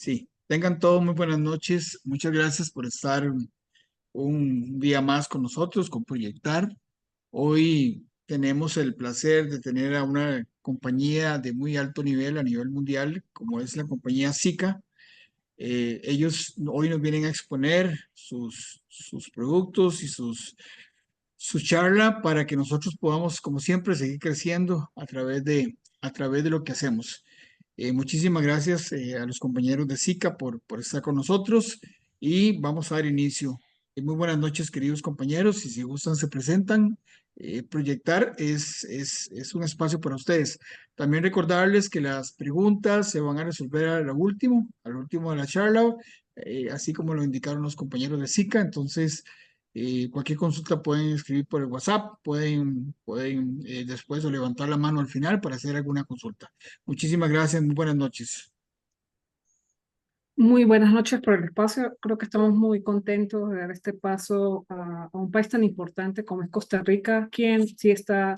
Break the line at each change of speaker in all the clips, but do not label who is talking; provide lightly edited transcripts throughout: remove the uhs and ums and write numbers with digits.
Sí, tengan todos muy buenas noches. Muchas gracias por estar un día más con nosotros, con Proyectar. Hoy tenemos el placer de tener a una compañía de muy alto nivel a nivel mundial, como es la compañía Sika. Ellos hoy nos vienen a exponer sus productos y su charla para que nosotros podamos, como siempre, seguir creciendo a través de lo que hacemos. Muchísimas gracias a los compañeros de SICA por estar con nosotros y vamos a dar inicio. Muy buenas noches, queridos compañeros, y si gustan se presentan. Proyectar es un espacio para ustedes. También recordarles que las preguntas se van a resolver al último de la charla, así como lo indicaron los compañeros de SICA. Entonces, cualquier consulta pueden escribir por el WhatsApp, pueden después o levantar la mano al final para hacer alguna consulta. Muchísimas gracias, muy buenas noches.
Muy buenas noches por el espacio. Creo que estamos muy contentos de dar este paso a un país tan importante como es Costa Rica, quien sí está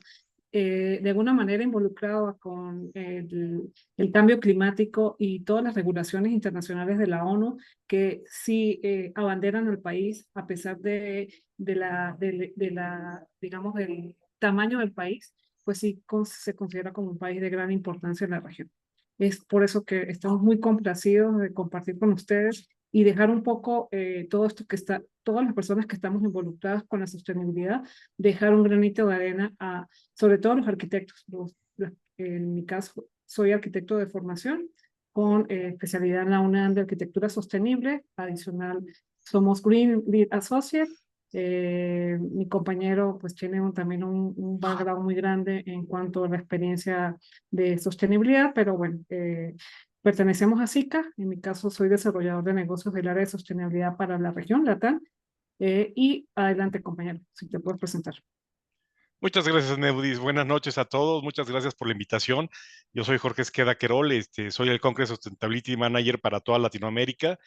de alguna manera involucrado con el cambio climático y todas las regulaciones internacionales de la ONU que sí abanderan al país a pesar digamos, del tamaño del país, pues sí se considera como un país de gran importancia en la región. Es por eso que estamos muy complacidos de compartir con ustedes y dejar un poco todo esto todas las personas que estamos involucradas con la sostenibilidad, dejar un granito de arena a, sobre todo los arquitectos. En mi caso, soy arquitecto de formación con especialidad en la UNAM de Arquitectura Sostenible. Adicional, somos Green Lead Associate. Mi compañero pues tiene también un background muy grande en cuanto a la experiencia de sostenibilidad, pero bueno, pertenecemos a SICA. En mi caso soy desarrollador de negocios del área de sostenibilidad para la región LATAM. Y adelante, compañero, si te puedes presentar.
Muchas gracias, Neudis. Buenas noches a todos. Muchas gracias por la invitación. Yo soy Jorge Esqueda Querol, soy el Concrete Sustainability Manager para toda Latinoamérica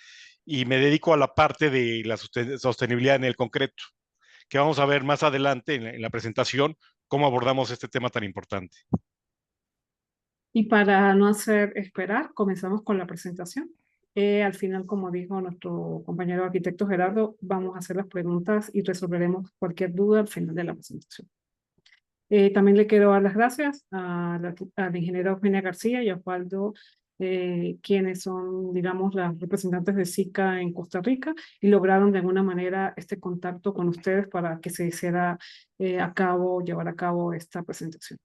y me dedico a la parte de la sostenibilidad en el concreto, que vamos a ver más adelante en la presentación cómo abordamos este tema tan importante.
Y para no hacer esperar, comenzamos con la presentación. Al final, como dijo nuestro compañero arquitecto Gerardo, vamos a hacer las preguntas y resolveremos cualquier duda al final de la presentación. También le quiero dar las gracias a la ingeniera Eugenia García y a Osvaldo, quienes son, digamos, las representantes de SICA en Costa Rica y lograron de alguna manera este contacto con ustedes para que se hiciera llevar a cabo esta presentación.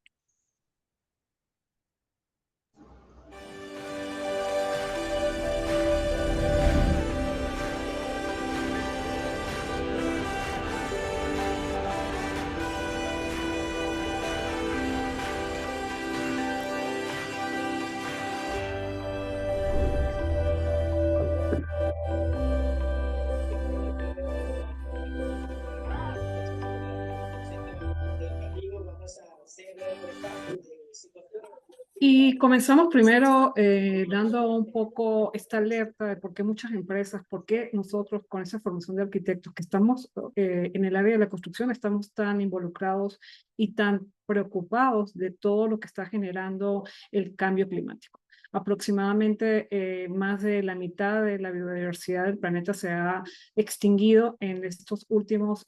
Y comenzamos primero dando un poco esta alerta de por qué muchas empresas, por qué nosotros con esa formación de arquitectos que estamos en el área de la construcción estamos tan involucrados y tan preocupados de todo lo que está generando el cambio climático. Aproximadamente más de la mitad de la biodiversidad del planeta se ha extinguido en estos últimos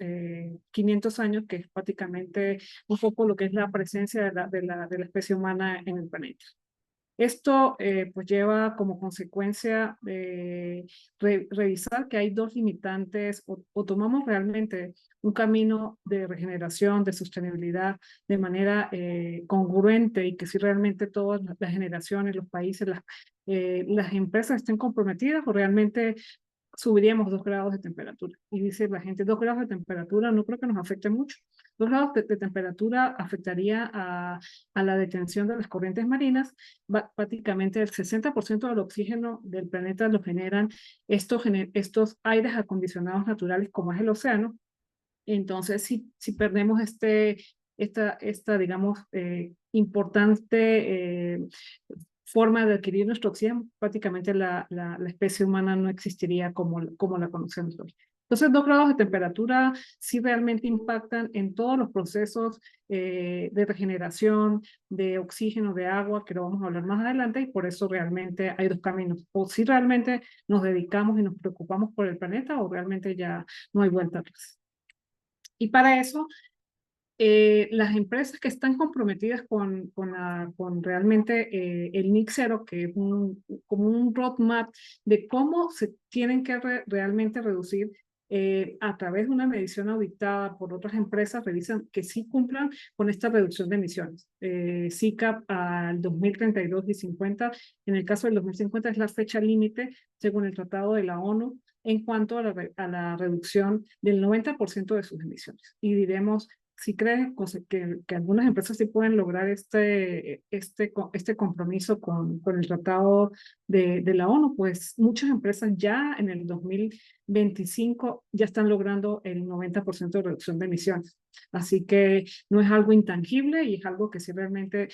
500 años, que es prácticamente un poco lo que es la presencia de la especie humana en el planeta. Esto pues lleva como consecuencia revisar que hay dos limitantes o tomamos realmente un camino de regeneración, de sostenibilidad de manera congruente y que si realmente todas las generaciones, los países, las empresas estén comprometidas o realmente subiríamos 2 grados de temperatura. Y dice la gente, 2 grados de temperatura no creo que nos afecte mucho. 2 grados de temperatura afectaría a la detención de las corrientes marinas. Prácticamente el 60% del oxígeno del planeta lo generan estos aires acondicionados naturales como es el océano. Entonces, si perdemos digamos, importante forma de adquirir nuestro oxígeno, prácticamente la especie humana no existiría como la conocemos hoy. Entonces, 2 grados de temperatura sí realmente impactan en todos los procesos de regeneración, de oxígeno, de agua, que lo vamos a hablar más adelante, y por eso realmente hay 2 caminos. O si realmente nos dedicamos y nos preocupamos por el planeta, o realmente ya no hay vuelta atrás. Y para eso, las empresas que están comprometidas con realmente el NIC Zero, que es como un roadmap de cómo se tienen que realmente reducir a través de una medición auditada por otras empresas, revisan que sí cumplan con esta reducción de emisiones. CICAP al 2032 y 50, en el caso del 2050 es la fecha límite según el Tratado de la ONU en cuanto a la reducción del 90% de sus emisiones. Y diremos, si crees que algunas empresas sí pueden lograr este compromiso con el Tratado de la ONU, pues muchas empresas ya en el 2025 ya están logrando el 90% de reducción de emisiones. Así que no es algo intangible y es algo que sí realmente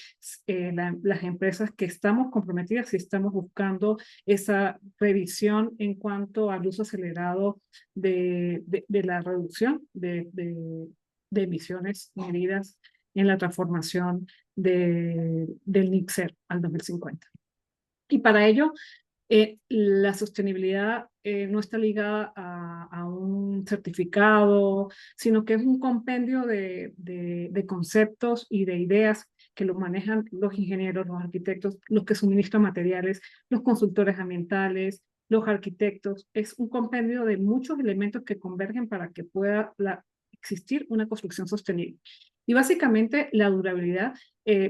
las empresas que estamos comprometidas, sí estamos buscando esa revisión en cuanto al uso acelerado de la reducción de emisiones medidas en la transformación del NIC Zero al 2050. Y para ello, la sostenibilidad no está ligada a un certificado, sino que es un compendio de conceptos y de ideas que lo manejan los ingenieros, los arquitectos, los que suministran materiales, los consultores ambientales, los arquitectos. Es un compendio de muchos elementos que convergen para que pueda existir una construcción sostenible. Y básicamente la durabilidad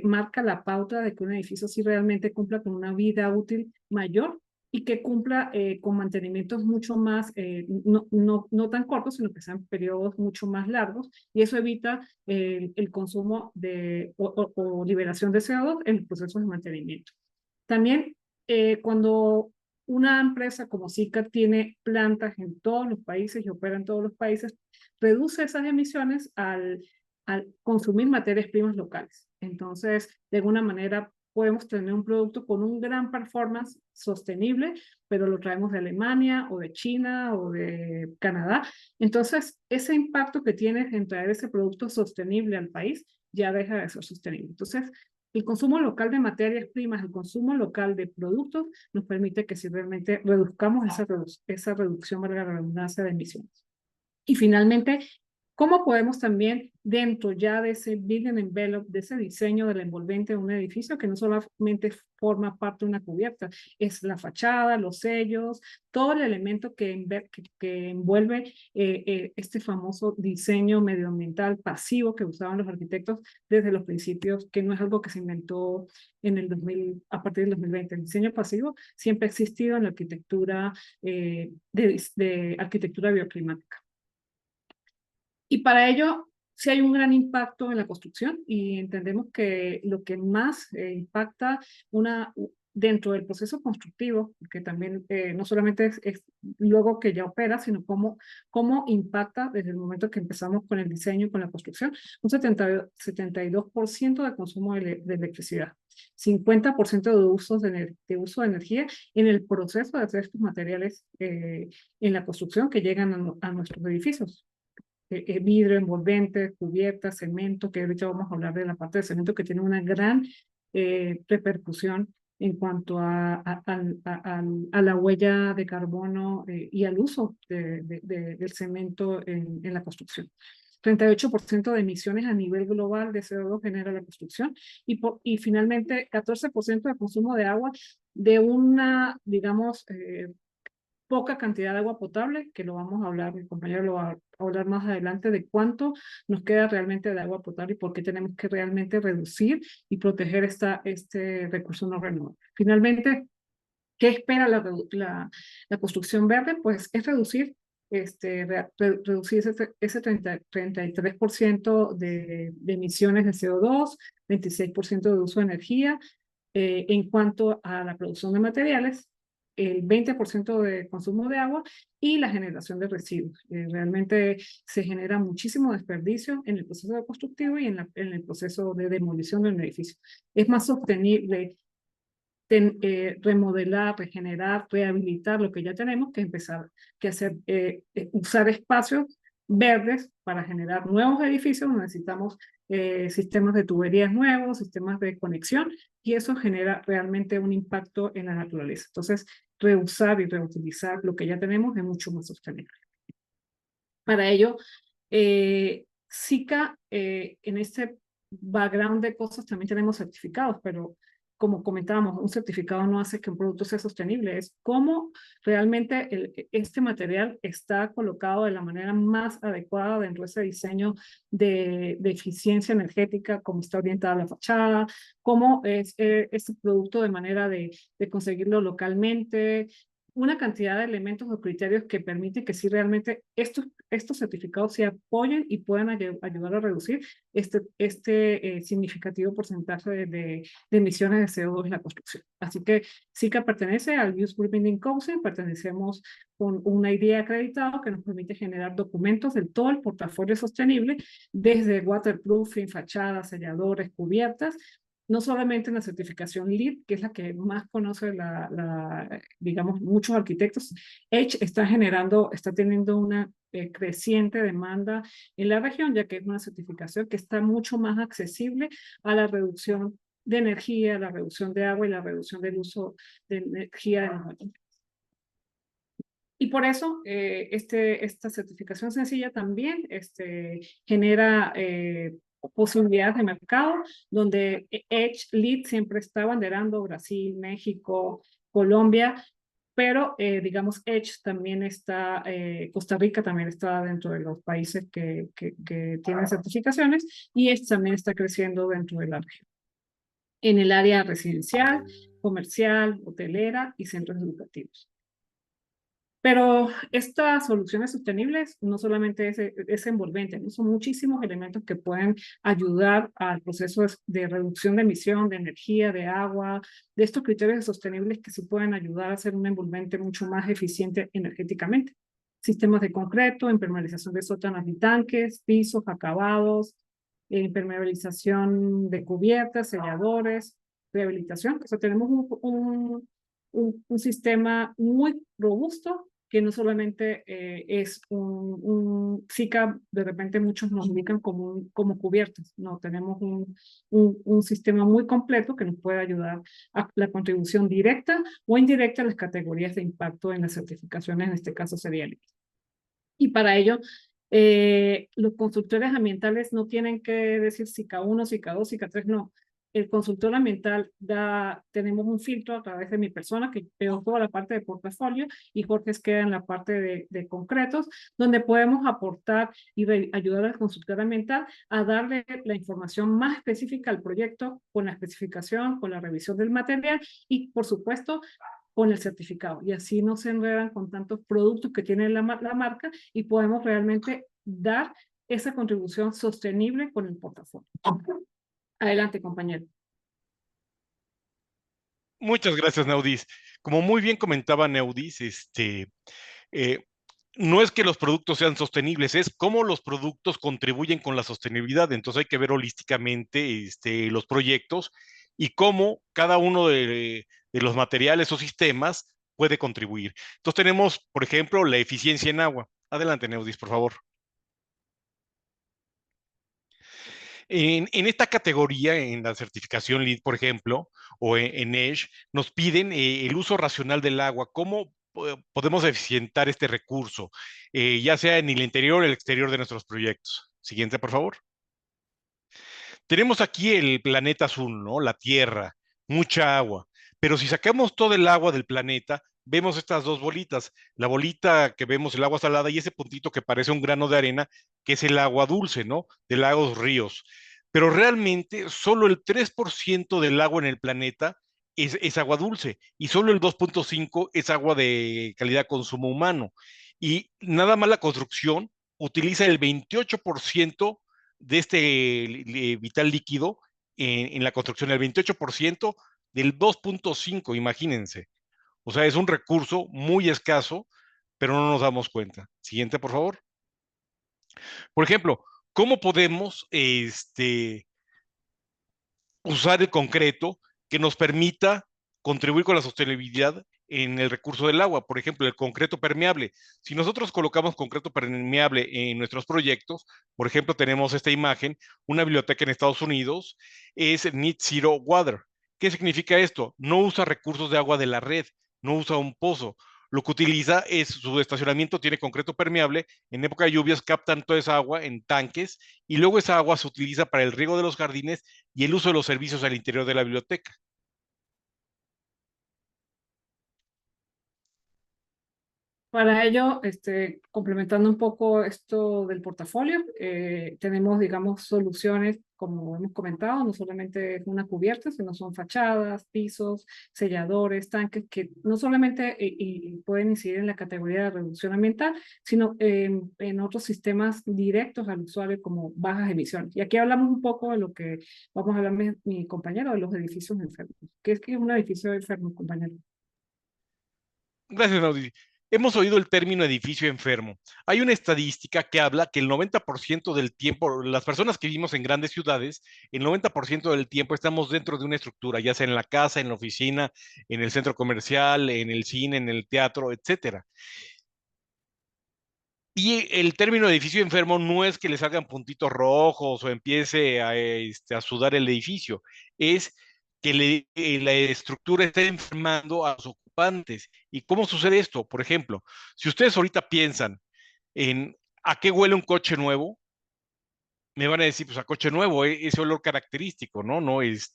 marca la pauta de que un edificio sí realmente cumpla con una vida útil mayor y que cumpla con mantenimientos mucho más, no tan cortos, sino que sean periodos mucho más largos, y eso evita el consumo o liberación de CO2 en los procesos de mantenimiento. También cuando una empresa como SICA tiene plantas en todos los países y opera en todos los países, reduce esas emisiones al consumir materias primas locales. Entonces, de alguna manera, podemos tener un producto con un gran performance sostenible, pero lo traemos de Alemania o de China o de Canadá. Entonces, ese impacto que tienes en traer ese producto sostenible al país ya deja de ser sostenible. Entonces, el consumo local de materias primas, el consumo local de productos, nos permite que si realmente reduzcamos esa reducción, valga la redundancia, de emisiones. Y finalmente, ¿cómo podemos también, dentro ya de ese building envelope, de ese diseño del envolvente de un edificio, que no solamente forma parte de una cubierta, es la fachada, los sellos, todo el elemento que envuelve este famoso diseño medioambiental pasivo que usaban los arquitectos desde los principios, que no es algo que se inventó en el 2000, a partir del 2020. El diseño pasivo siempre ha existido en la arquitectura, de arquitectura bioclimática. Y para ello, sí hay un gran impacto en la construcción y entendemos que lo que más impacta dentro del proceso constructivo, que también no solamente es luego que ya opera, sino cómo impacta desde el momento que empezamos con el diseño y con la construcción, un 72% de consumo de electricidad, 50% de uso de energía en el proceso de hacer estos materiales en la construcción que llegan a nuestros edificios. Vidrio, envolvente, cubiertas, cemento, que ahorita vamos a hablar de la parte de cemento, que tiene una gran repercusión en cuanto a la huella de carbono y al uso del cemento en la construcción. 38% de emisiones a nivel global de CO2 genera la construcción y finalmente 14% de consumo de agua de una, digamos, poca cantidad de agua potable, que lo vamos a hablar, mi compañero lo va a hablar más adelante, de cuánto nos queda realmente de agua potable y por qué tenemos que realmente reducir y proteger este recurso no renovable. Finalmente, ¿qué espera la construcción verde? Pues es reducir reducir ese 33% de emisiones de CO2, 26% de uso de energía. En cuanto a la producción de materiales, el 20% de consumo de agua y la generación de residuos. Realmente se genera muchísimo desperdicio en el proceso constructivo y en el proceso de demolición de un edificio. Es más sostenible remodelar, regenerar, rehabilitar lo que ya tenemos, que empezar que hacer, usar espacios verdes para generar nuevos edificios. Necesitamos sistemas de tuberías nuevos, sistemas de conexión, y eso genera realmente un impacto en la naturaleza. Entonces, reusar y reutilizar lo que ya tenemos es mucho más sostenible. Para ello, SICA, en este background de cosas también tenemos certificados, pero como comentábamos, un certificado no hace que un producto sea sostenible, es cómo realmente este material está colocado de la manera más adecuada dentro de ese diseño de eficiencia energética, cómo está orientada la fachada, cómo es este producto de manera de conseguirlo localmente, una cantidad de elementos o criterios que permiten que sí realmente estos certificados se apoyen y puedan ayudar a reducir este significativo porcentaje de emisiones de CO2 en la construcción. Así que SICA pertenece al Youth Group Building Council, pertenecemos con una idea acreditada que nos permite generar documentos de todo el portafolio sostenible, desde waterproofing, fachadas, selladores, cubiertas, no solamente en la certificación LEED, que es la que más conoce digamos, muchos arquitectos. Edge está teniendo una creciente demanda en la región, ya que es una certificación que está mucho más accesible a la reducción de energía, la reducción de agua y la reducción del uso de energía de los materiales. Y por eso esta certificación sencilla también genera posibilidades de mercado, donde Edge Lead siempre está abanderando Brasil, México, Colombia, pero digamos Edge también está, Costa Rica también está dentro de los países que tienen certificaciones, y Edge también está creciendo dentro de la región, en el área residencial, comercial, hotelera y centros educativos. Pero estas soluciones sostenibles no solamente es envolvente, ¿no? Son muchísimos elementos que pueden ayudar al proceso de reducción de emisión, de energía, de agua, de estos criterios sostenibles que sí pueden ayudar a hacer un envolvente mucho más eficiente energéticamente. Sistemas de concreto, impermeabilización de sótanos y tanques, pisos, acabados, impermeabilización de cubiertas, selladores, rehabilitación. O sea, tenemos un sistema muy robusto que no solamente es SICA, de repente muchos nos ubican como cubiertas, no, tenemos un sistema muy completo que nos puede ayudar a la contribución directa o indirecta a las categorías de impacto en las certificaciones, en este caso sería LEED. Y para ello, los consultores ambientales no tienen que decir SICA 1, SICA 2, SICA 3, no. El consultor ambiental tenemos un filtro a través de mi persona que veo toda la parte de portafolio, y Jorge queda en la parte de concretos, donde podemos aportar y ayudar al consultor ambiental a darle la información más específica al proyecto, con la especificación, con la revisión del material y, por supuesto, con el certificado. Y así no se enredan con tantos productos que tiene la marca, y podemos realmente dar esa contribución sostenible con el portafolio. Adelante, compañero.
Muchas gracias, Neudis. Como muy bien comentaba Neudis, eh, no es que los productos sean sostenibles, es cómo los productos contribuyen con la sostenibilidad. Entonces hay que ver holísticamente los proyectos y cómo cada uno de los materiales o sistemas puede contribuir. Entonces tenemos, por ejemplo, la eficiencia en agua. Adelante, Neudis, por favor. En esta categoría, en la certificación LEED, por ejemplo, o en EDGE, nos piden el uso racional del agua. ¿Cómo podemos eficientar este recurso, ya sea en el interior o el exterior de nuestros proyectos? Siguiente, por favor. Tenemos aquí el planeta azul, ¿no? La Tierra, mucha agua. Pero si sacamos todo el agua del planeta, vemos estas dos bolitas. La bolita que vemos, el agua salada, y ese puntito que parece un grano de arena, que es el agua dulce, ¿no? De lagos, ríos. Pero realmente solo el 3% del agua en el planeta es agua dulce, y solo el 2.5% es agua de calidad consumo humano. Y nada más la construcción utiliza el 28% de este vital líquido en la construcción, el 28% del 2.5, imagínense. O sea, es un recurso muy escaso, pero no nos damos cuenta. Siguiente, por favor. Por ejemplo, ¿cómo podemos usar el concreto que nos permita contribuir con la sostenibilidad en el recurso del agua. Por ejemplo, el concreto permeable. Si nosotros colocamos concreto permeable en nuestros proyectos, por ejemplo, tenemos esta imagen, una biblioteca en Estados Unidos es Net Zero Water. ¿Qué significa esto? No usa recursos de agua de la red, no usa un pozo. Lo que utiliza es su estacionamiento, tiene concreto permeable, en época de lluvias captan toda esa agua en tanques y luego esa agua se utiliza para el riego de los jardines y el uso de los servicios al interior de la biblioteca.
Para ello, complementando un poco esto del portafolio, tenemos, digamos, soluciones, como hemos comentado, no solamente es una cubierta, sino son fachadas, pisos, selladores, tanques, que no solamente y pueden incidir en la categoría de reducción ambiental, sino en otros sistemas directos al usuario como bajas emisiones. Y aquí hablamos un poco de lo que vamos a hablar mi compañero, de los edificios enfermos. ¿Qué es que es un edificio enfermo, compañero?
Gracias, Naudi. Hemos oído el término edificio enfermo. Hay una estadística que habla que el 90% del tiempo, las personas que vivimos en grandes ciudades, el 90% del tiempo estamos dentro de una estructura, ya sea en la casa, en la oficina, en el centro comercial, en el cine, en el teatro, etcétera. Y el término edificio enfermo no es que le salgan puntitos rojos o empiece a sudar el edificio, es que la estructura está enfermando a los ocupantes. ¿Y cómo sucede esto? Por ejemplo, si ustedes ahorita piensan en a qué huele un coche nuevo, me van a decir, pues a coche nuevo, ese olor característico, ¿no? No es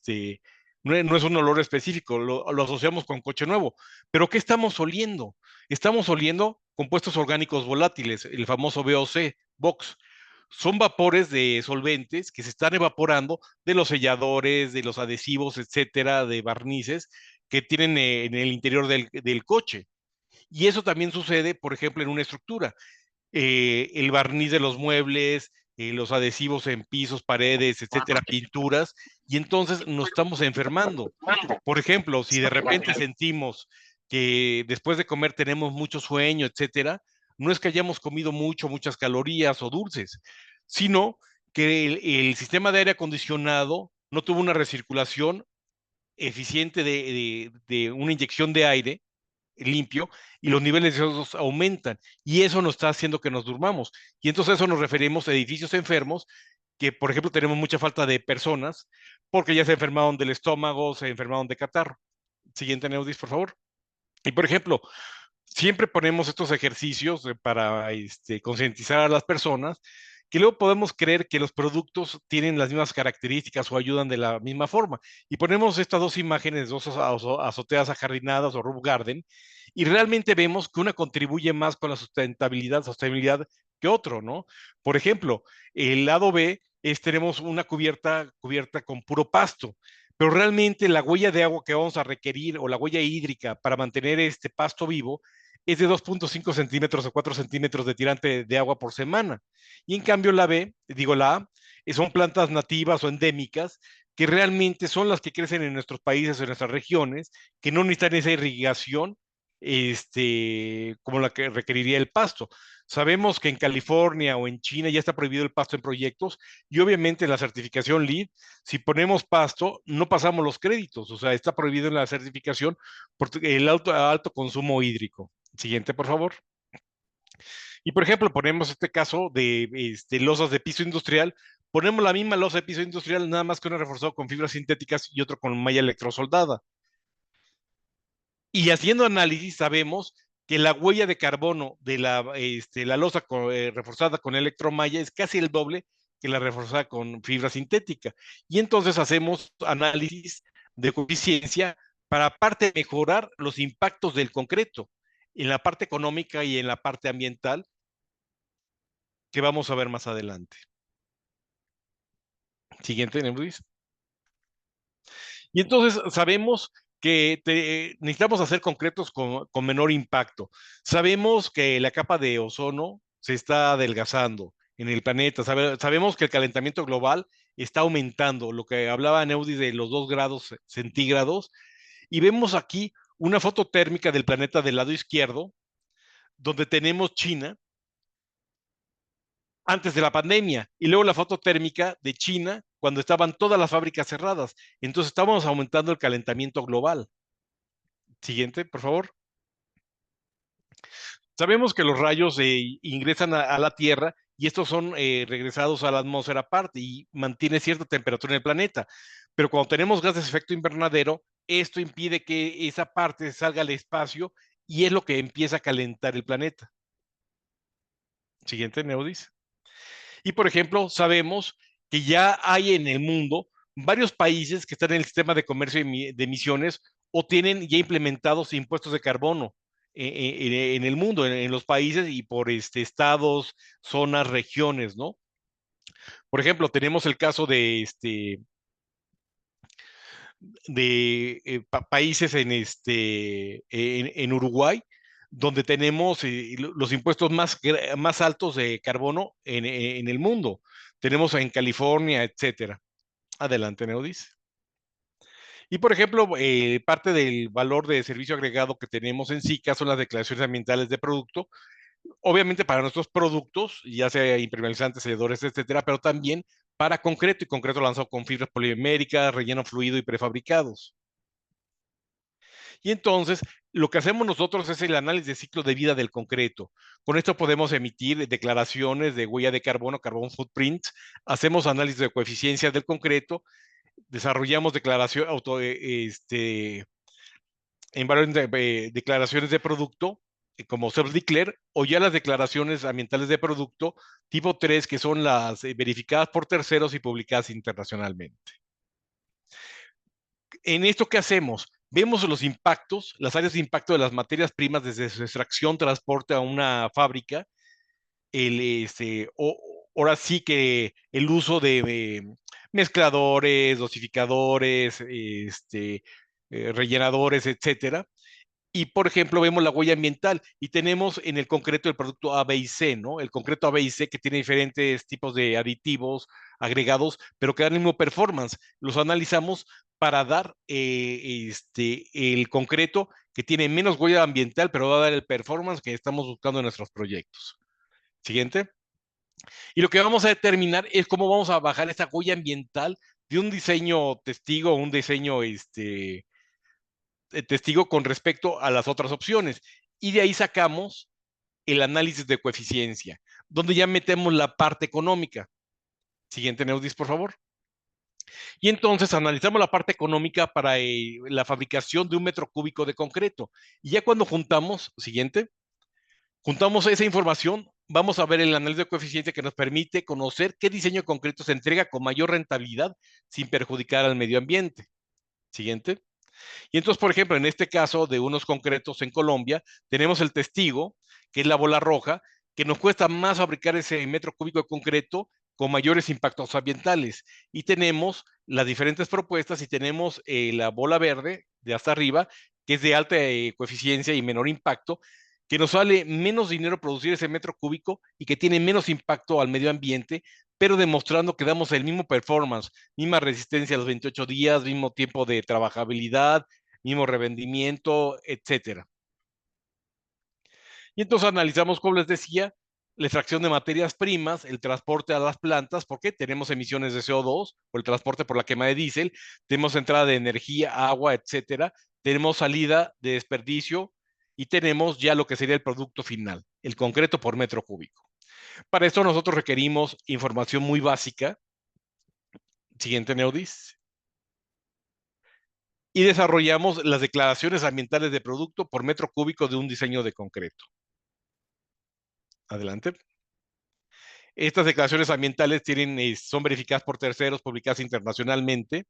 un olor específico, lo asociamos con coche nuevo. Pero ¿qué estamos oliendo? Estamos oliendo compuestos orgánicos volátiles, el famoso VOC, VOX. Son vapores de solventes que se están evaporando de los selladores, de los adhesivos, etcétera, de barnices que tienen en el interior del coche. Y eso también sucede, por ejemplo, en una estructura el barniz de los muebles, los adhesivos en pisos, paredes, etcétera, pinturas, y entonces nos estamos enfermando. Por ejemplo, si de repente sentimos que después de comer tenemos mucho sueño, etcétera, no es que hayamos comido mucho, muchas calorías o dulces, sino que el sistema de aire acondicionado no tuvo una recirculación eficiente de una inyección de aire limpio y los niveles de CO2 aumentan y eso nos está haciendo que nos durmamos. Y entonces a eso nos referimos a edificios enfermos que, por ejemplo, tenemos mucha falta de personas porque ya se enfermaron del estómago, se enfermaron de catarro. Siguiente, Neudis, por favor. Y, por ejemplo, siempre ponemos estos ejercicios para concientizar a las personas que luego podemos creer que los productos tienen las mismas características o ayudan de la misma forma. Y ponemos estas dos imágenes, dos azoteas ajardinadas o roof garden, y realmente vemos que una contribuye más con la sostenibilidad que otro, ¿no? Por ejemplo, el lado B tenemos una cubierta con puro pasto, pero realmente la huella de agua que vamos a requerir o la huella hídrica para mantener este pasto vivo es de 2.5 centímetros o 4 centímetros de tirante de agua por semana. Y en cambio la A, son plantas nativas o endémicas que realmente son las que crecen en nuestros países o en nuestras regiones, que no necesitan esa irrigación como la que requeriría el pasto. Sabemos que en California o en China ya está prohibido el pasto en proyectos y obviamente la certificación LEED, si ponemos pasto, no pasamos los créditos, o sea, está prohibido en la certificación por el alto consumo hídrico. Siguiente, por favor. Y por ejemplo, ponemos este caso de losas de piso industrial, ponemos la misma losa de piso industrial, nada más que una reforzada con fibras sintéticas y otro con malla electrosoldada. Y haciendo análisis sabemos que la huella de carbono de la losa reforzada con electromalla es casi el doble que la reforzada con fibra sintética. Y entonces hacemos análisis de eficiencia para aparte mejorar los impactos del concreto en la parte económica y en la parte ambiental que vamos a ver más adelante. Siguiente, Luis. Y entonces sabemos que necesitamos hacer concretos con menor impacto. Sabemos que la capa de ozono se está adelgazando en el planeta. Sabemos que el calentamiento global está aumentando, lo que hablaba Neudi de los 2 grados centígrados. Y vemos aquí una foto térmica del planeta del lado izquierdo, donde tenemos China antes de la pandemia y luego la foto térmica de China cuando estaban todas las fábricas cerradas. Entonces estábamos aumentando el calentamiento global. Siguiente, por favor. Sabemos que los rayos ingresan a la Tierra y estos son regresados a la atmósfera aparte y mantiene cierta temperatura en el planeta. Pero cuando tenemos gases de efecto invernadero, esto impide que esa parte salga al espacio y es lo que empieza a calentar el planeta. Siguiente, Neudis. Y por ejemplo, sabemos que ya hay en el mundo varios países que están en el sistema de comercio de emisiones o tienen ya implementados impuestos de carbono en el mundo, en los países y por estados, zonas, regiones, ¿no? Por ejemplo, tenemos el caso de países en Uruguay, donde tenemos los impuestos más altos de carbono en el mundo. Tenemos en California, etcétera. Adelante, Neudis. Y por ejemplo, parte del valor de servicio agregado que tenemos en SICA son las declaraciones ambientales de producto, obviamente para nuestros productos, ya sea impermeabilizantes, selladores, etcétera, pero también para concreto y concreto lanzado con fibras poliméricas, relleno fluido y prefabricados. Y entonces, lo que hacemos nosotros es el análisis de ciclo de vida del concreto. Con esto podemos emitir declaraciones de huella de carbono, carbon footprint, hacemos análisis de coeficiencia del concreto, desarrollamos declaraciones de producto como self-declare o ya las declaraciones ambientales de producto tipo 3, que son las verificadas por terceros y publicadas internacionalmente. En esto, ¿qué hacemos? Vemos los impactos, las áreas de impacto de las materias primas desde su extracción, transporte a una fábrica, ahora sí que el uso de mezcladores, dosificadores, rellenadores, etcétera. Y, por ejemplo, vemos la huella ambiental y tenemos en el concreto el producto A, B y C, ¿no? El concreto A, B y C que tiene diferentes tipos de aditivos, agregados, pero que dan el mismo performance. Los analizamos para dar el concreto que tiene menos huella ambiental, pero va a dar el performance que estamos buscando en nuestros proyectos. Siguiente. Y lo que vamos a determinar es cómo vamos a bajar esa huella ambiental de un diseño testigo, un diseño testigo con respecto a las otras opciones. Y de ahí sacamos el análisis de coeficiencia, donde ya metemos la parte económica. Siguiente, Neudis, por favor. Y entonces analizamos la parte económica para la fabricación de 1 metro cúbico de concreto. Y ya cuando juntamos esa información, vamos a ver el análisis de coeficiencia que nos permite conocer qué diseño de concreto se entrega con mayor rentabilidad sin perjudicar al medio ambiente. Siguiente. Y entonces, por ejemplo, en este caso de unos concretos en Colombia, tenemos el testigo, que es la bola roja, que nos cuesta más fabricar ese 1 metro cúbico de concreto con mayores impactos ambientales. Y tenemos las diferentes propuestas y tenemos la bola verde de hasta arriba, que es de alta coeficiencia y menor impacto, que nos sale menos dinero producir ese 1 metro cúbico y que tiene menos impacto al medio ambiente, pero demostrando que damos el mismo performance, misma resistencia a los 28 días, mismo tiempo de trabajabilidad, mismo revendimiento, etcétera. Y entonces analizamos, como les decía, la extracción de materias primas, el transporte a las plantas, porque tenemos emisiones de CO2 por el transporte por la quema de diésel, tenemos entrada de energía, agua, etcétera, tenemos salida de desperdicio y tenemos ya lo que sería el producto final, el concreto por 1 metro cúbico. Para esto nosotros requerimos información muy básica. Siguiente, Neudis. Y desarrollamos las declaraciones ambientales de producto por 1 metro cúbico de un diseño de concreto. Adelante. Estas declaraciones ambientales son verificadas por terceros, publicadas internacionalmente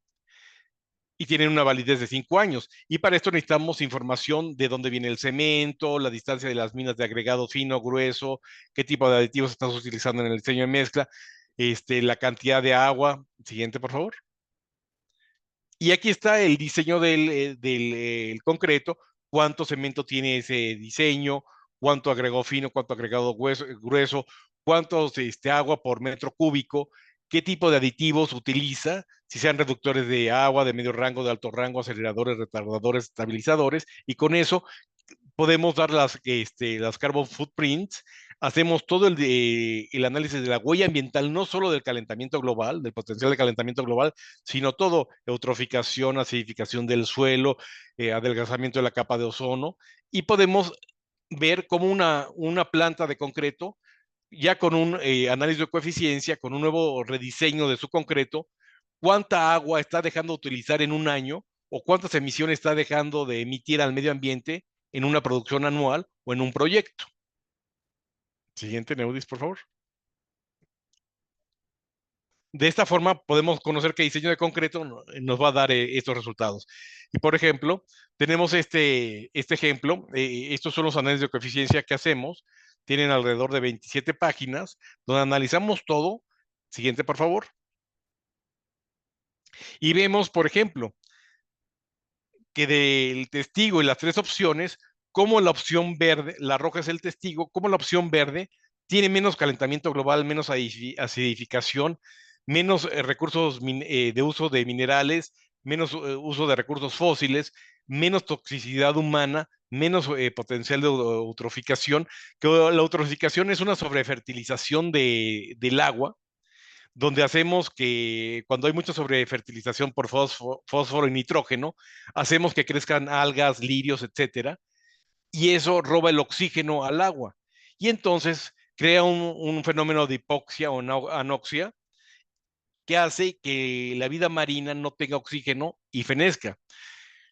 y tienen una validez de 5 años. Y para esto necesitamos información de dónde viene el cemento, la distancia de las minas de agregado fino, grueso, qué tipo de aditivos estás utilizando en el diseño de mezcla, la cantidad de agua. Siguiente, por favor. Y aquí está el diseño del concreto, cuánto cemento tiene ese diseño, cuánto agregado fino, cuánto agregado grueso, cuánto agua por 1 metro cúbico, qué tipo de aditivos utiliza, si sean reductores de agua, de medio rango, de alto rango, aceleradores, retardadores, estabilizadores, y con eso podemos dar las carbon footprints hacemos todo el análisis de la huella ambiental, no solo del calentamiento global, del potencial de calentamiento global, sino todo, eutroficación, acidificación del suelo, adelgazamiento de la capa de ozono, y podemos ver cómo una planta de concreto, ya con un análisis de coeficiencia, con un nuevo rediseño de su concreto, cuánta agua está dejando de utilizar en un año o cuántas emisiones está dejando de emitir al medio ambiente en una producción anual o en un proyecto. Siguiente, Neudis, por favor. De esta forma podemos conocer qué diseño de concreto nos va a dar estos resultados. Y por ejemplo, tenemos este ejemplo. Estos son los análisis de coeficiencia que hacemos. Tienen alrededor de 27 páginas donde analizamos todo. Siguiente, por favor. Y vemos, por ejemplo, que del testigo y las tres opciones, como la opción verde, la roja es el testigo, como la opción verde tiene menos calentamiento global, menos acidificación, menos recursos de uso de minerales, menos uso de recursos fósiles, menos toxicidad humana, menos potencial de eutroficación, que la eutroficación es una sobrefertilización del agua, donde hacemos que cuando hay mucha sobrefertilización por fósforo y nitrógeno, hacemos que crezcan algas, lirios, etcétera, y eso roba el oxígeno al agua. Y entonces crea un fenómeno de hipoxia o anoxia que hace que la vida marina no tenga oxígeno y fenezca.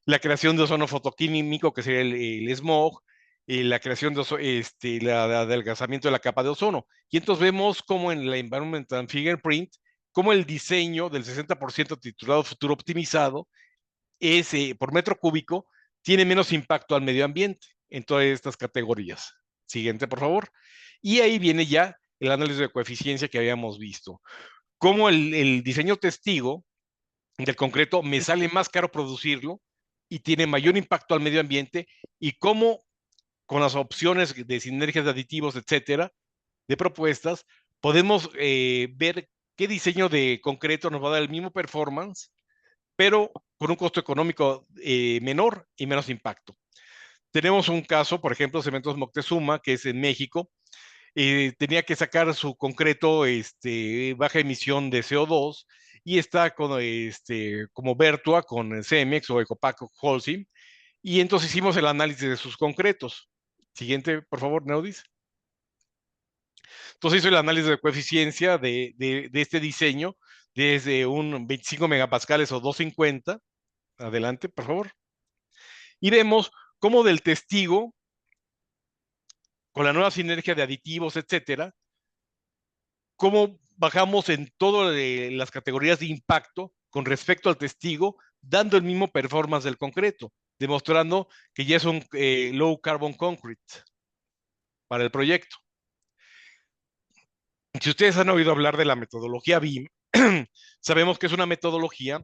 La creación de ozono fotoquímico, que sería el smog, la creación de el adelgazamiento de la capa de ozono. Y entonces vemos como en la Environmental Fingerprint, como el diseño del 60% titulado Futuro Optimizado, es, por metro cúbico, tiene menos impacto al medio ambiente en todas estas categorías. Siguiente, por favor. Y ahí viene ya el análisis de coeficiencia que habíamos visto. Como el diseño testigo del concreto me sale más caro producirlo y tiene mayor impacto al medio ambiente, y cómo con las opciones de sinergias de aditivos, etcétera, de propuestas, podemos ver qué diseño de concreto nos va a dar el mismo performance, pero con un costo económico menor y menos impacto. Tenemos un caso, por ejemplo, Cementos Moctezuma, que es en México, tenía que sacar su concreto baja emisión de CO2 y está con, como Vertua con Cemex o Ecopac Holcim, y entonces hicimos el análisis de sus concretos. Siguiente, por favor, Neudis. Entonces hizo el análisis de coeficiencia de este diseño desde un 25 megapascales o 250. Adelante, por favor. Y vemos cómo del testigo, con la nueva sinergia de aditivos, etcétera, cómo bajamos en todas las categorías de impacto con respecto al testigo, dando el mismo performance del concreto, demostrando que ya es un low carbon concrete para el proyecto. Si ustedes han oído hablar de la metodología BIM, sabemos que es una metodología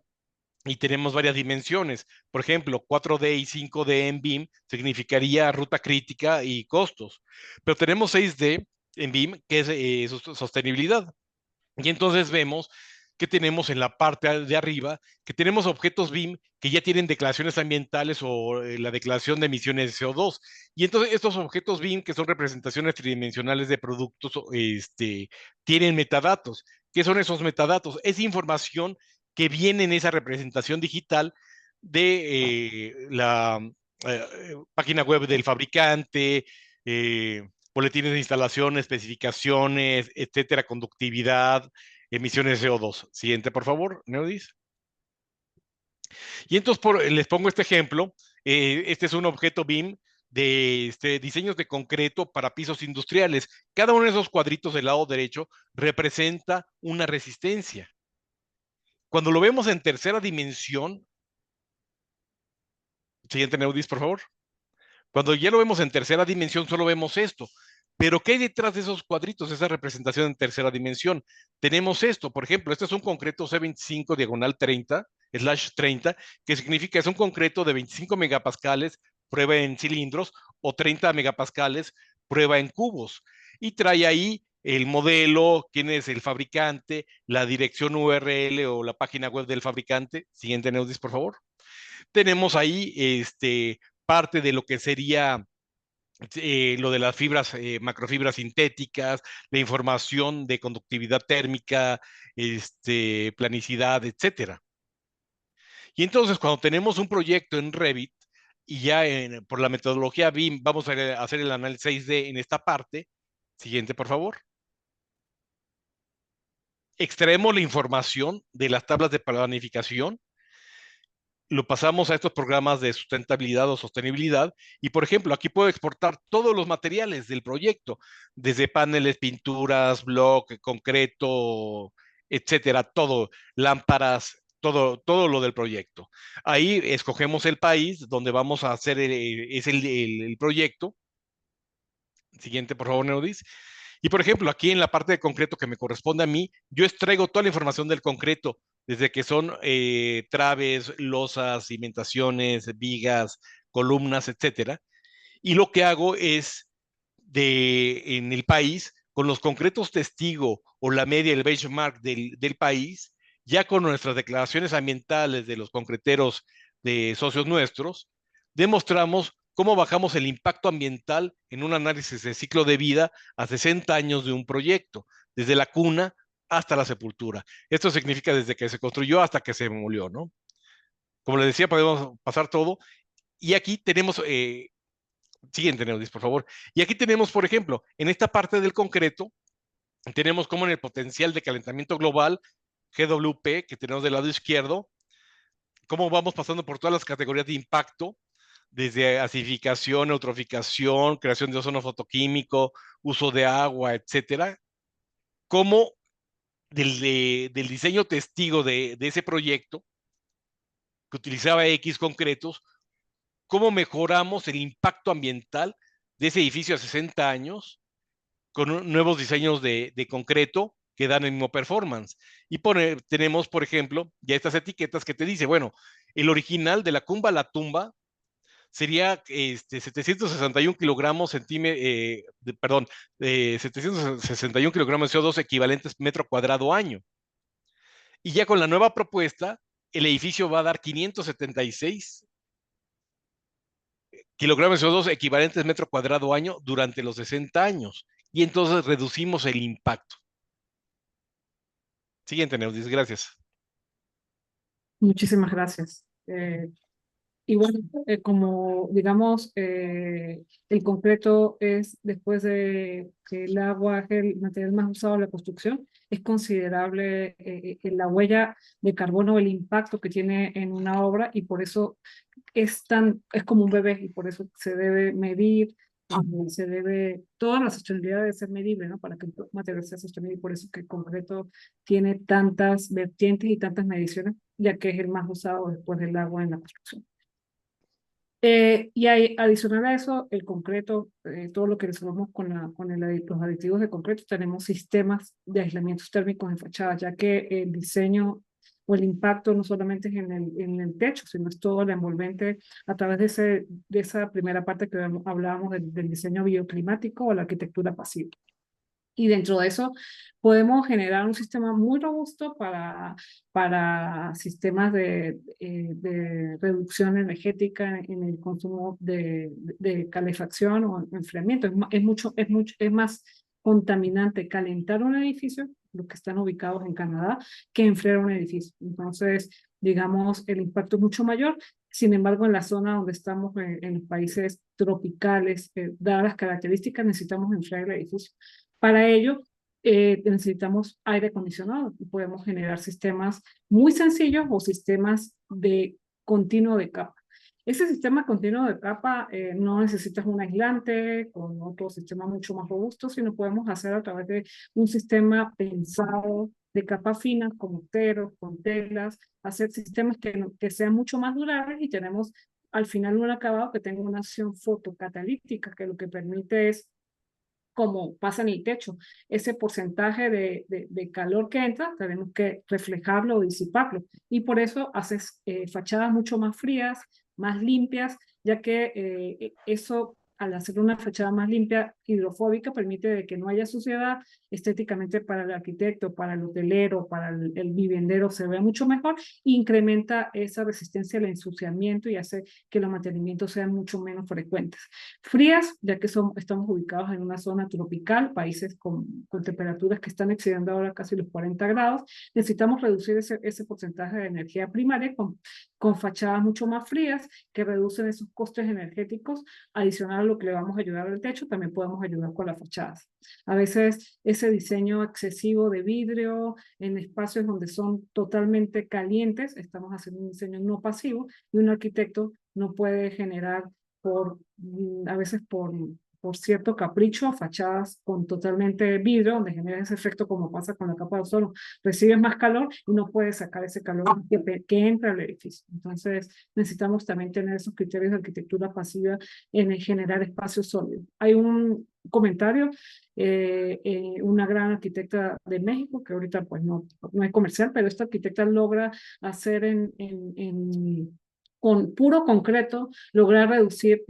y tenemos varias dimensiones. Por ejemplo, 4D y 5D en BIM significaría ruta crítica y costos, pero tenemos 6D en BIM, que es sostenibilidad. Y entonces vemos que tenemos en la parte de arriba, que tenemos objetos BIM que ya tienen declaraciones ambientales o la declaración de emisiones de CO2. Y entonces estos objetos BIM, que son representaciones tridimensionales de productos, tienen metadatos. ¿Qué son esos metadatos? Es información que viene en esa representación digital de la página web del fabricante, boletines de instalación, especificaciones, etcétera, conductividad, emisiones de CO2. Siguiente, por favor, Neudis. Y entonces les pongo este ejemplo. Este es un objeto BIM de diseños de concreto para pisos industriales. Cada uno de esos cuadritos del lado derecho representa una resistencia. Cuando lo vemos en tercera dimensión, siguiente Neudis, por favor. Cuando ya lo vemos en tercera dimensión, solo vemos esto. Pero ¿qué hay detrás de esos cuadritos, esa representación en tercera dimensión? Tenemos esto, por ejemplo, este es un concreto C25 diagonal 30/30, que significa es un concreto de 25 megapascales, prueba en cilindros, o 30 megapascales, prueba en cubos. Y trae ahí el modelo, quién es el fabricante, la dirección URL o la página web del fabricante. Siguiente, Neudis, por favor. Tenemos ahí parte de lo que sería lo de las fibras, macrofibras sintéticas, la información de conductividad térmica, planicidad, etcétera. Y entonces, cuando tenemos un proyecto en Revit y ya por la metodología BIM vamos a hacer el análisis 6D en esta parte, siguiente, por favor. Extraemos la información de las tablas de planificación, lo pasamos a estos programas de sustentabilidad o sostenibilidad y, por ejemplo, aquí puedo exportar todos los materiales del proyecto, desde paneles, pinturas, bloque, concreto, etcétera, todo, lámparas, todo lo del proyecto. Ahí escogemos el país donde vamos a hacer el proyecto. Siguiente, por favor, Neudis. Y por ejemplo, aquí en la parte de concreto que me corresponde a mí, yo extraigo toda la información del concreto, desde que son traves, losas, cimentaciones, vigas, columnas, etcétera. Y lo que hago es en el país, con los concretos testigo o la media, el benchmark del país, ya con nuestras declaraciones ambientales de los concreteros de socios nuestros, demostramos cómo bajamos el impacto ambiental en un análisis de ciclo de vida a 60 años de un proyecto, desde la cuna hasta la sepultura. Esto significa desde que se construyó hasta que se demolió, ¿no? Como les decía, podemos pasar todo. Y aquí tenemos, siguiente, Neudis, por favor. Y aquí tenemos, por ejemplo, en esta parte del concreto, tenemos como en el potencial de calentamiento global, GWP, que tenemos del lado izquierdo, cómo vamos pasando por todas las categorías de impacto, desde acidificación, eutroficación, creación de ozono fotoquímico, uso de agua, etcétera, cómo del diseño testigo de ese proyecto, que utilizaba X concretos, cómo mejoramos el impacto ambiental de ese edificio a 60 años con nuevos diseños de concreto que dan el mismo performance. Y tenemos, por ejemplo, ya estas etiquetas que te dice, bueno, el original de la cumba a la tumba sería 761 kilogramos perdón, 761 kilogramos de CO2 equivalentes metro cuadrado año. Y ya con la nueva propuesta, el edificio va a dar 576 kilogramos de CO2 equivalentes metro cuadrado año durante los 60 años. Y entonces reducimos el impacto. Siguiente, Neudis, gracias.
Muchísimas gracias. Y bueno, como digamos, el concreto es, después de que el agua es el material más usado en la construcción, es considerable la huella de carbono, el impacto que tiene en una obra, y por eso es como un bebé, y por eso se debe medir, toda la sostenibilidad debe ser medible, ¿no? Para que el material sea sostenible, y por eso que el concreto tiene tantas vertientes y tantas mediciones, ya que es el más usado después del agua en la construcción. Y adicional a eso, el concreto, todo lo que resolvemos los aditivos de concreto, tenemos sistemas de aislamientos térmicos en fachadas, ya que el diseño o el impacto no solamente es en el techo, sino es todo el envolvente a través de esa primera parte que hablábamos del diseño bioclimático o la arquitectura pasiva. Y dentro de eso podemos generar un sistema muy robusto para sistemas de reducción energética en el consumo de calefacción o enfriamiento. Es más contaminante calentar un edificio, los que están ubicados en Canadá, que enfriar un edificio. Entonces, digamos, el impacto es mucho mayor. Sin embargo, en la zona donde estamos, en los países tropicales, dadas las características, necesitamos enfriar el edificio. Para ello, necesitamos aire acondicionado y podemos generar sistemas muy sencillos o sistemas de continuo de capa. Ese sistema continuo de capa no necesitas un aislante con otro sistema mucho más robusto, sino podemos hacer a través de un sistema pensado de capa fina, con morteros, con telas, hacer sistemas que sean mucho más durables, y tenemos al final un acabado que tenga una acción fotocatalítica, que lo que permite es, como pasa en el techo, ese porcentaje de calor que entra, tenemos que reflejarlo o disiparlo. Y por eso haces fachadas mucho más frías, más limpias, ya que eso al hacer una fachada más limpia, hidrofóbica, permite de que no haya suciedad, estéticamente para el arquitecto, para el hotelero, para el viviendero se ve mucho mejor, incrementa esa resistencia al ensuciamiento y hace que los mantenimientos sean mucho menos frecuentes. Frías, ya que estamos ubicados en una zona tropical, países con temperaturas que están excediendo ahora casi los 40 grados, necesitamos reducir ese porcentaje de energía primaria con fachadas mucho más frías que reducen esos costes energéticos. Adicional a lo que le vamos a ayudar al techo, también podemos ayudar con las fachadas. A veces ese diseño excesivo de vidrio en espacios donde son totalmente calientes, estamos haciendo un diseño no pasivo y un arquitecto no puede generar a veces por cierto capricho, fachadas con totalmente vidrio, donde genera ese efecto como pasa con la capa de ozono. Recibes más calor y no puedes sacar ese calor que entra al edificio. Entonces, necesitamos también tener esos criterios de arquitectura pasiva en generar espacios sólidos. Hay un comentario, una gran arquitecta de México, que ahorita pues no es comercial, pero esta arquitecta logra hacer con puro concreto, lograr reducir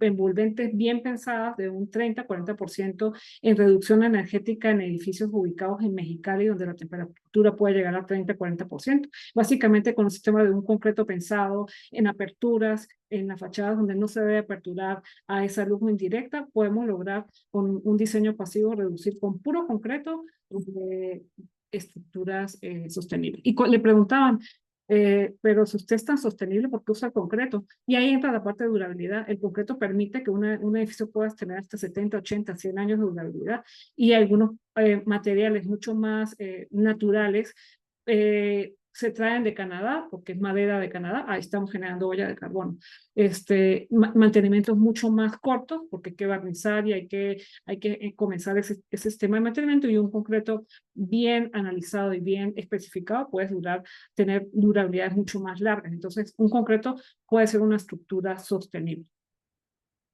envolventes bien pensadas de un 30-40% en reducción energética en edificios ubicados en Mexicali, donde la temperatura puede llegar a 30-40%. Básicamente con un sistema de un concreto pensado en aperturas, en las fachadas donde no se debe aperturar a esa luz indirecta, podemos lograr con un diseño pasivo reducir con puro concreto estructuras sostenibles. Y le preguntaban, pero si usted es tan sostenible, ¿por qué usa el concreto? Y ahí entra la parte de durabilidad. El concreto permite que un edificio pueda tener hasta 70, 80, 100 años de durabilidad y algunos materiales mucho más naturales se traen de Canadá, porque es madera de Canadá, ahí estamos generando huella de carbono. Mantenimientos mucho más cortos, porque hay que barnizar y hay que comenzar ese sistema de mantenimiento, y un concreto bien analizado y bien especificado puede tener durabilidades mucho más largas. Entonces, un concreto puede ser una estructura sostenible.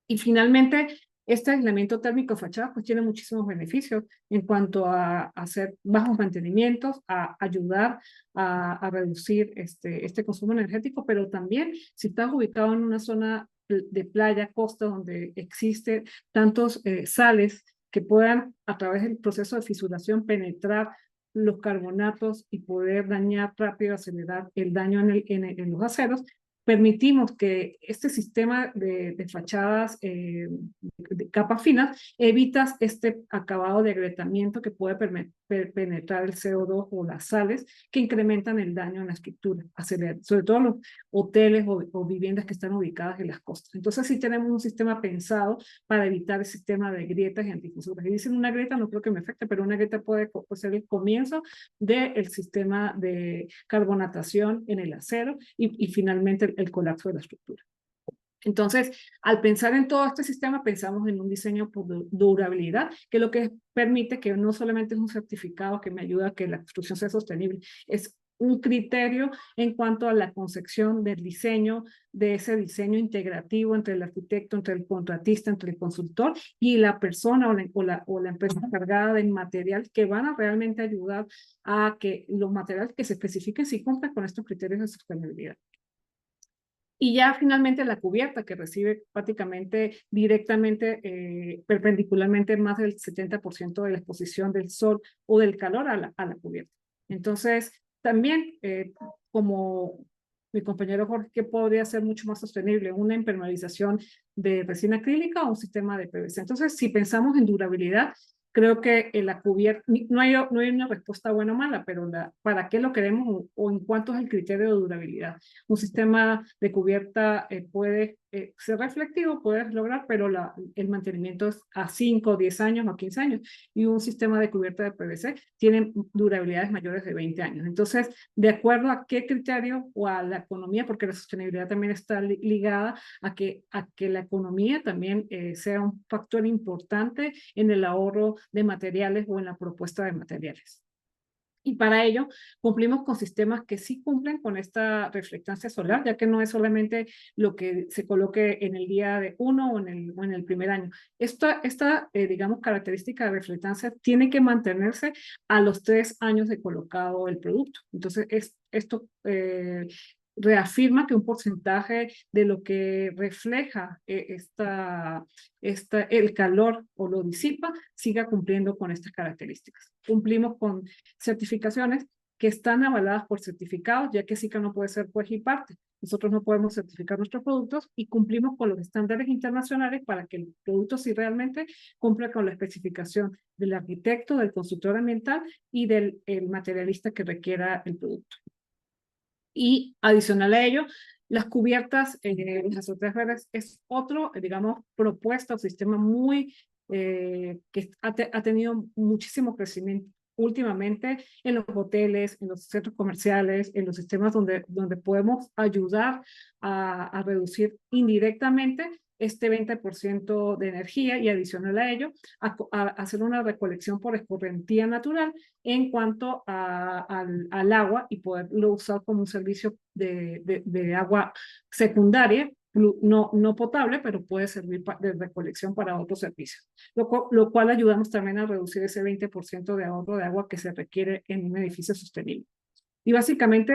Y finalmente, este aislamiento térmico de fachadas pues tiene muchísimos beneficios en cuanto a hacer bajos mantenimientos, a ayudar a reducir este consumo energético, pero también si estás ubicado en una zona de playa, costa, donde existe tantos sales que puedan a través del proceso de fisuración penetrar los carbonatos y poder dañar rápido, acelerar el daño en los aceros, permitimos que este sistema de fachadas de capas finas evitas este acabado de agrietamiento que puede penetrar el CO2 o las sales que incrementan el daño en la estructura, sobre todo los hoteles o viviendas que están ubicadas en las costas. Entonces sí tenemos un sistema pensado para evitar el sistema de grietas y antifisuras. Y dicen una grieta, no creo que me afecte, pero una grieta puede ser el comienzo del sistema de carbonatación en el acero y finalmente el colapso de la estructura. Entonces, al pensar en todo este sistema, pensamos en un diseño por durabilidad, que lo que permite que no solamente es un certificado que me ayuda a que la construcción sea sostenible, es un criterio en cuanto a la concepción del diseño, de ese diseño integrativo entre el arquitecto, entre el contratista, entre el consultor y la persona o la empresa encargada del material, que van a realmente ayudar a que los materiales que se especifiquen sí cumplan con estos criterios de sostenibilidad. Y ya finalmente la cubierta, que recibe prácticamente directamente, perpendicularmente, más del 70% de la exposición del sol o del calor a la cubierta. Entonces, también, como mi compañero Jorge, ¿qué podría ser mucho más sostenible? Una impermeabilización de resina acrílica o un sistema de PVC. Entonces, si pensamos en durabilidad, creo que la cubierta, no hay una respuesta buena o mala, pero ¿para qué lo queremos o en cuánto es el criterio de durabilidad? Un sistema de cubierta puede ser reflectivo, puedes lograr, pero el mantenimiento es a 5, 10 años o 15 años, y un sistema de cubierta de PVC tiene durabilidades mayores de 20 años. Entonces, de acuerdo a qué criterio o a la economía, porque la sostenibilidad también está ligada a que la economía también sea un factor importante en el ahorro de materiales o en la propuesta de materiales. Y para ello cumplimos con sistemas que sí cumplen con esta reflectancia solar, ya que no es solamente lo que se coloque en el día de 1 o en el primer año. Esta digamos, característica de reflectancia tiene que mantenerse a los 3 años de colocado el producto. Entonces, esto reafirma que un porcentaje de lo que refleja el calor o lo disipa siga cumpliendo con estas características. Cumplimos con certificaciones que están avaladas por certificados, ya que SICA no puede ser juez y parte. Nosotros no podemos certificar nuestros productos y cumplimos con los estándares internacionales para que el producto sí realmente cumpla con la especificación del arquitecto, del constructor ambiental y del materialista que requiera el producto. Y adicional a ello, las cubiertas, las azoteas verdes es otro, digamos, propuesta o sistema muy que ha tenido muchísimo crecimiento últimamente en los hoteles, en los centros comerciales, en los sistemas donde podemos ayudar a reducir indirectamente este 20% de energía y adicional a ello, a hacer una recolección por escorrentía natural en cuanto al agua y poderlo usar como un servicio de agua secundaria, no potable, pero puede servir de recolección para otros servicios, lo cual ayudamos también a reducir ese 20% de ahorro de agua que se requiere en un edificio sostenible. Y básicamente,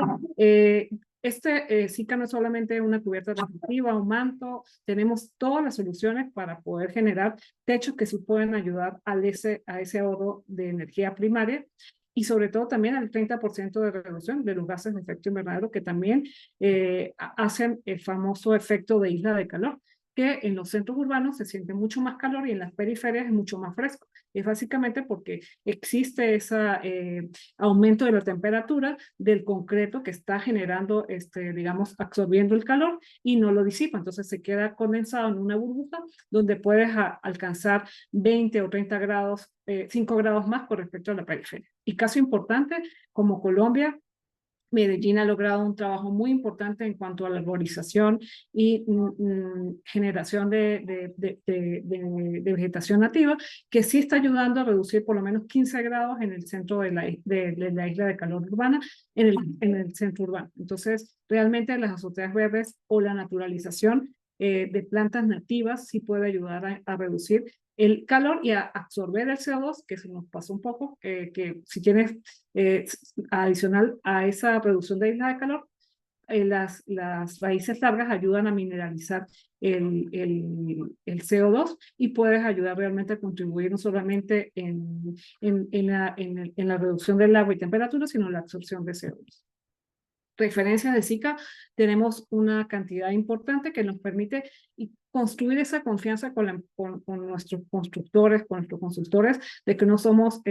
SICA no es solamente una cubierta reflectiva, un manto, tenemos todas las soluciones para poder generar techos que sí pueden ayudar a ese ahorro de energía primaria y sobre todo también al 30% de reducción de los gases de efecto invernadero que también hacen el famoso efecto de isla de calor, que en los centros urbanos se siente mucho más calor y en las periferias es mucho más fresco. Es básicamente porque existe ese aumento de la temperatura del concreto que está generando, digamos, absorbiendo el calor y no lo disipa. Entonces se queda condensado en una burbuja donde puedes alcanzar 20 o 30 grados, 5 grados más con respecto a la periferia. Y caso importante, como Colombia, Medellín ha logrado un trabajo muy importante en cuanto a la arborización y generación de vegetación nativa, que sí está ayudando a reducir por lo menos 15 grados en el centro de la isla de calor urbana, en el centro urbano. Entonces, realmente las azoteas verdes o la naturalización de plantas nativas sí puede ayudar a reducir el calor y a absorber el CO2, que se nos pasó un poco, que si tienes adicional a esa reducción de isla de calor, las raíces largas ayudan a mineralizar el CO2 y puedes ayudar realmente a contribuir no solamente en la reducción del agua y temperatura, sino en la absorción de CO2. Referencias de SICA, tenemos una cantidad importante que nos permite construir esa confianza con nuestros constructores, con nuestros consultores, de que no somos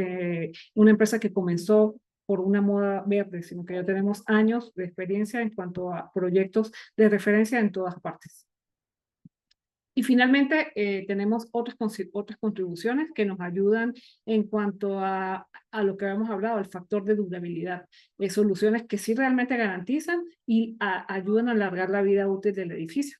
una empresa que comenzó por una moda verde, sino que ya tenemos años de experiencia en cuanto a proyectos de referencia en todas partes. Y finalmente tenemos otras contribuciones que nos ayudan en cuanto a lo que habíamos hablado, el factor de durabilidad. Soluciones que sí realmente garantizan y ayudan a alargar la vida útil del edificio.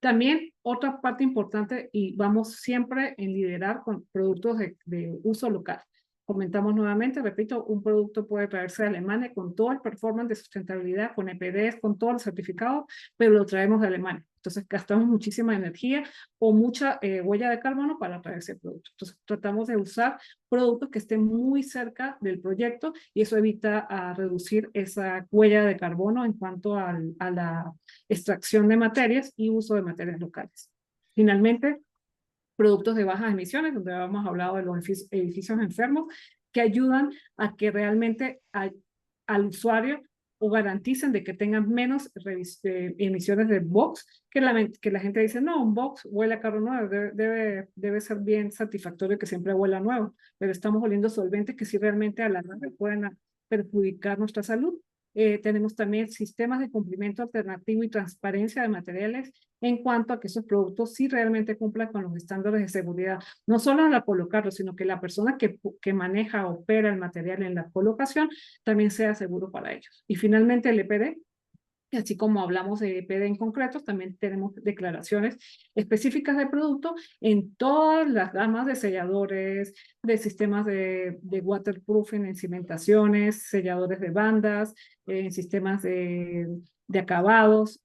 También otra parte importante, y vamos siempre en liderar con productos de uso local. Comentamos nuevamente, repito, un producto puede traerse de Alemania con todo el performance de sustentabilidad, con EPDs, con todos los certificados, pero lo traemos de Alemania. Entonces gastamos muchísima energía o mucha huella de carbono para traer ese producto. Entonces tratamos de usar productos que estén muy cerca del proyecto y eso evita reducir esa huella de carbono en cuanto a la extracción de materias y uso de materias locales. Finalmente, productos de bajas emisiones, donde habíamos hablado de los edificios enfermos, que ayudan a que realmente al usuario o garanticen de que tengan menos emisiones de box, que la gente dice, no, un box huele a carro nuevo, debe ser bien satisfactorio que siempre huela nuevo, pero estamos oliendo solventes que sí realmente a la larga pueden perjudicar nuestra salud. Tenemos también sistemas de cumplimiento alternativo y transparencia de materiales en cuanto a que esos productos sí realmente cumplan con los estándares de seguridad, no solo al colocarlo, sino que la persona que maneja o opera el material en la colocación también sea seguro para ellos. Y finalmente el EPD, así como hablamos de EPD en concreto, también tenemos declaraciones específicas de producto en todas las gamas de selladores, de sistemas de waterproofing en cimentaciones, selladores de bandas, sistemas de acabados,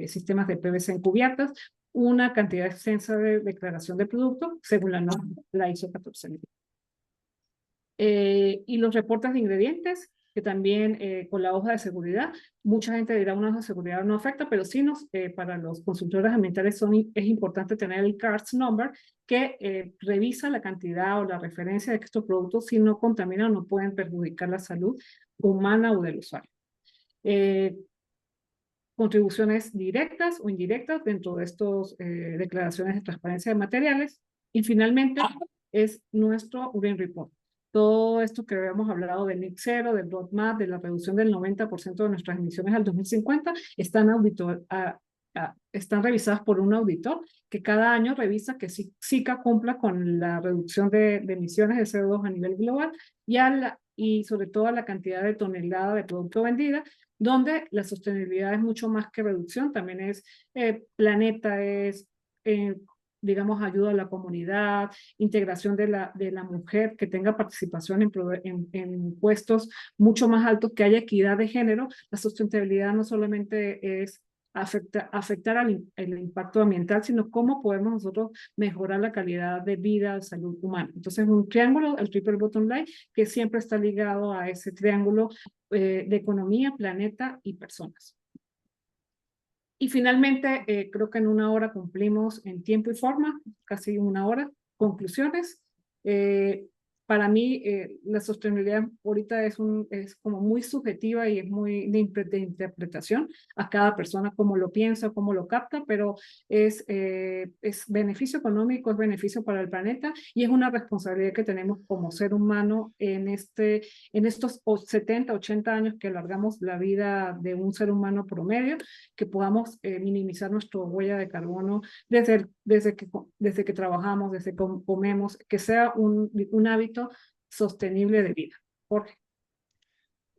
sistemas de PVC en cubiertas, una cantidad extensa de declaración de producto según la ISO 14000. Y los reportes de ingredientes, que también con la hoja de seguridad, mucha gente dirá una hoja de seguridad no afecta, pero sí para los consultores ambientales es importante tener el CARS number que revisa la cantidad o la referencia de que estos productos, si no contaminan, no pueden perjudicar la salud humana o del usuario. Contribuciones directas o indirectas dentro de estas declaraciones de transparencia de materiales. Y finalmente es nuestro Green Report. Todo esto que habíamos hablado del NIC 0, del roadmap, de la reducción del 90% de nuestras emisiones al 2050, están revisadas por un auditor que cada año revisa que SICA cumpla con la reducción de emisiones de CO2 a nivel global y sobre todo a la cantidad de tonelada de producto vendida, donde la sostenibilidad es mucho más que reducción, también es planeta, es, digamos, ayuda a la comunidad, integración de la mujer, que tenga participación en puestos mucho más altos, que haya equidad de género. La sostenibilidad no solamente es afectar el impacto ambiental, sino cómo podemos nosotros mejorar la calidad de vida, salud humana. Entonces, un triángulo, el triple bottom line, que siempre está ligado a ese triángulo de economía, planeta y personas. Y finalmente, creo que en una hora cumplimos en tiempo y forma, casi una hora. Conclusiones. Para mí, la sostenibilidad ahorita es como muy subjetiva y es muy de interpretación a cada persona, cómo lo piensa, cómo lo capta, pero es beneficio económico, es beneficio para el planeta y es una responsabilidad que tenemos como ser humano en estos 70, 80 años que alargamos la vida de un ser humano promedio, que podamos minimizar nuestra huella de carbono desde que trabajamos, desde que comemos, que sea un hábito sostenible de vida. Jorge.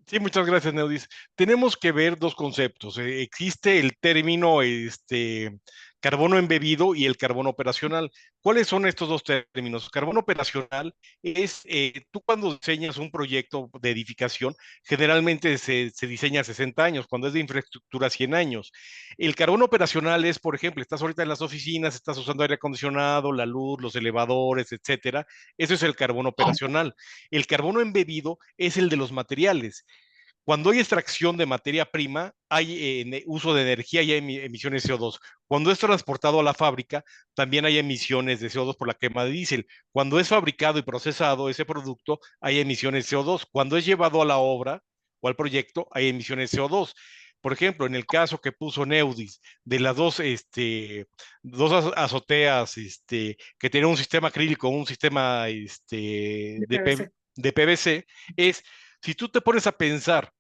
Sí, muchas gracias, Neudis. Tenemos que ver dos conceptos. Existe el término carbono embebido y el carbono operacional. ¿Cuáles son estos dos términos? Carbono operacional es, tú cuando diseñas un proyecto de edificación, generalmente se diseña a 60 años, cuando es de infraestructura 100 años. El carbono operacional es, por ejemplo, estás ahorita en las oficinas, estás usando aire acondicionado, la luz, los elevadores, etcétera. Eso es el carbono operacional. El carbono embebido es el de los materiales. Cuando hay extracción de materia prima, hay uso de energía y hay emisiones de CO2. Cuando es transportado a la fábrica, también hay emisiones de CO2 por la quema de diésel. Cuando es fabricado y procesado ese producto, hay emisiones de CO2. Cuando es llevado a la obra o al proyecto, hay emisiones de CO2. Por ejemplo, en el caso que puso Neudis, de las dos azoteas que tienen un sistema acrílico, un sistema de PVC, es, si tú te pones a pensar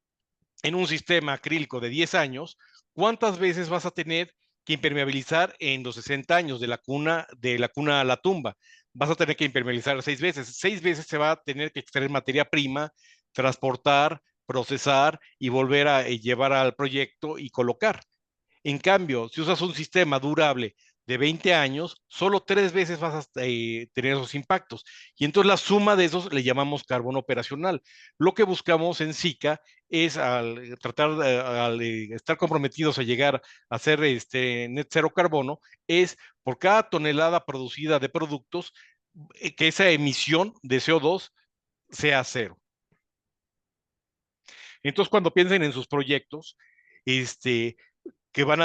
en un sistema acrílico de 10 años, ¿cuántas veces vas a tener que impermeabilizar en los 60 años de la cuna a la tumba? Vas a tener que impermeabilizar 6 veces. 6 veces se va a tener que extraer materia prima, transportar, procesar y volver a llevar al proyecto y colocar. En cambio, si usas un sistema durable de 20 años, solo 3 veces vas a tener esos impactos. Y entonces la suma de esos le llamamos carbono operacional. Lo que buscamos en SICA es al estar comprometidos a llegar a hacer net cero carbono, es por cada tonelada producida de productos, que esa emisión de CO2 sea cero. Entonces, cuando piensen en sus proyectos, que van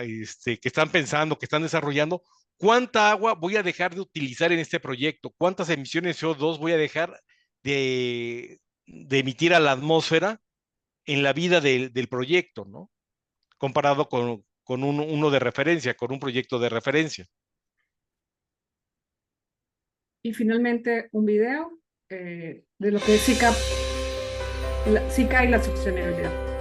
que están pensando, que están desarrollando, ¿cuánta agua voy a dejar de utilizar en este proyecto? ¿Cuántas emisiones de CO2 voy a dejar de emitir a la atmósfera en la vida del proyecto, ¿no? Comparado con uno de referencia, con un proyecto de referencia.
Y finalmente un video de lo que es SICA y la sostenibilidad.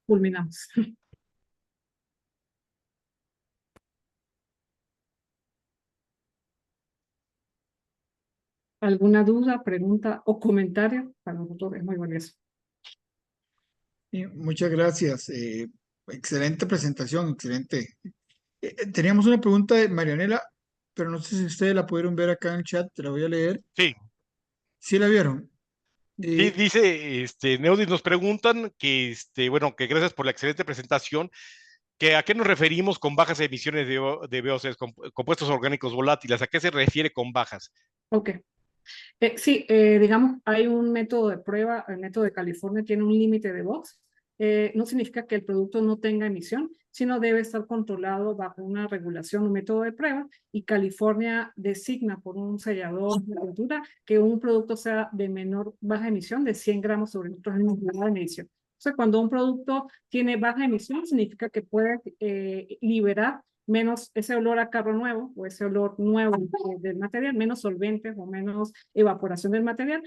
culminamos. ¿Alguna duda, pregunta o comentario? Para nosotros es muy valioso.
Sí, muchas gracias. Excelente presentación, excelente. Teníamos una pregunta de Marianela, pero no sé si ustedes la pudieron ver acá en el chat, te la voy a leer.
Sí,
¿Sí la vieron?
sí,
Eh,
dice, Neudis, nos preguntan que, bueno, que gracias por la excelente presentación, que a qué nos referimos con bajas emisiones de VOCs, compuestos orgánicos volátiles, ¿a qué se refiere con bajas?
Ok. Sí, digamos, hay un método de prueba, el método de California tiene un límite de VOx. No significa que el producto no tenga emisión, sino debe estar controlado bajo una regulación, un método de prueba, y California designa por un sellador de altura que un producto sea de menor baja emisión de 100 gramos sobre litros de unidad de emisión. O sea, cuando un producto tiene baja emisión, significa que puede liberar menos ese olor a carro nuevo o ese olor nuevo del material, menos solventes o menos evaporación del material,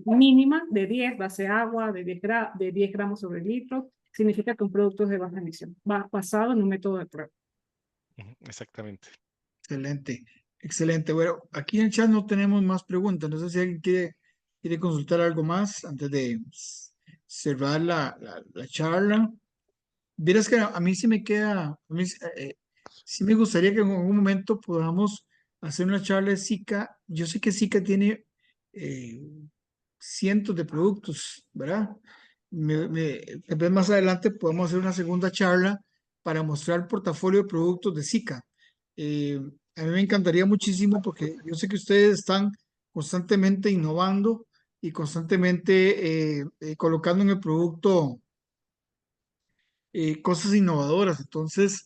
mínima de 10, base agua, de 10 gramos sobre litro, significa que un producto es de baja emisión, va basado en un método de prueba.
Exactamente.
Excelente, excelente. Bueno, aquí en el chat no tenemos más preguntas. No sé si alguien quiere consultar algo más antes de cerrar la charla. Vieras que a mí sí me queda, sí me gustaría que en algún momento podamos hacer una charla de Zika. Yo sé que Zika tiene eh, cientos de productos, ¿verdad? Tal vez más adelante podemos hacer una segunda charla para mostrar el portafolio de productos de Zika. Eh, a mí me encantaría muchísimo porque yo sé que ustedes están constantemente innovando y constantemente colocando en el producto cosas innovadoras. Entonces,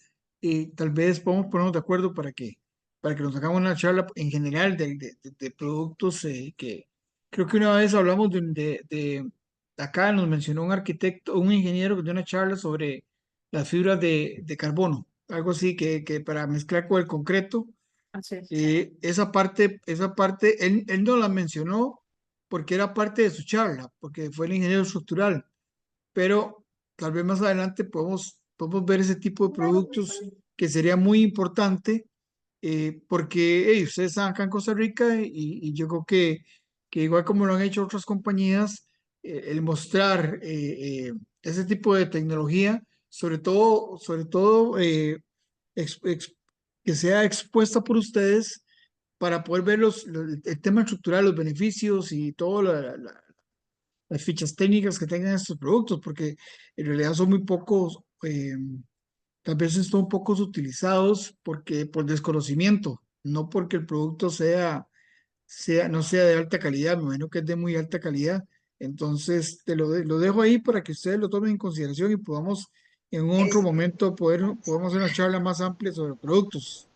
tal vez podamos ponernos de acuerdo para que nos hagamos una charla en general de productos que creo que una vez hablamos acá nos mencionó un arquitecto, un ingeniero que dio una charla sobre las fibras de carbono, algo así que para mezclar con el concreto.
Así es.
Esa parte, él no la mencionó porque era parte de su charla, porque fue el ingeniero estructural, pero tal vez más adelante podemos ver ese tipo de productos que sería muy importante porque ustedes están acá en Costa Rica y yo creo que igual como lo han hecho otras compañías, el mostrar ese tipo de tecnología, sobre todo ex- ex- que sea expuesta por ustedes para poder ver el tema estructural, los beneficios y todo las fichas técnicas que tengan estos productos, porque en realidad son muy pocos, tal vez son pocos utilizados porque por desconocimiento, no porque el producto no sea de alta calidad, me imagino que es de muy alta calidad. Entonces, lo dejo ahí para que ustedes lo tomen en consideración y podamos en otro momento podemos hacer una charla más amplia sobre productos.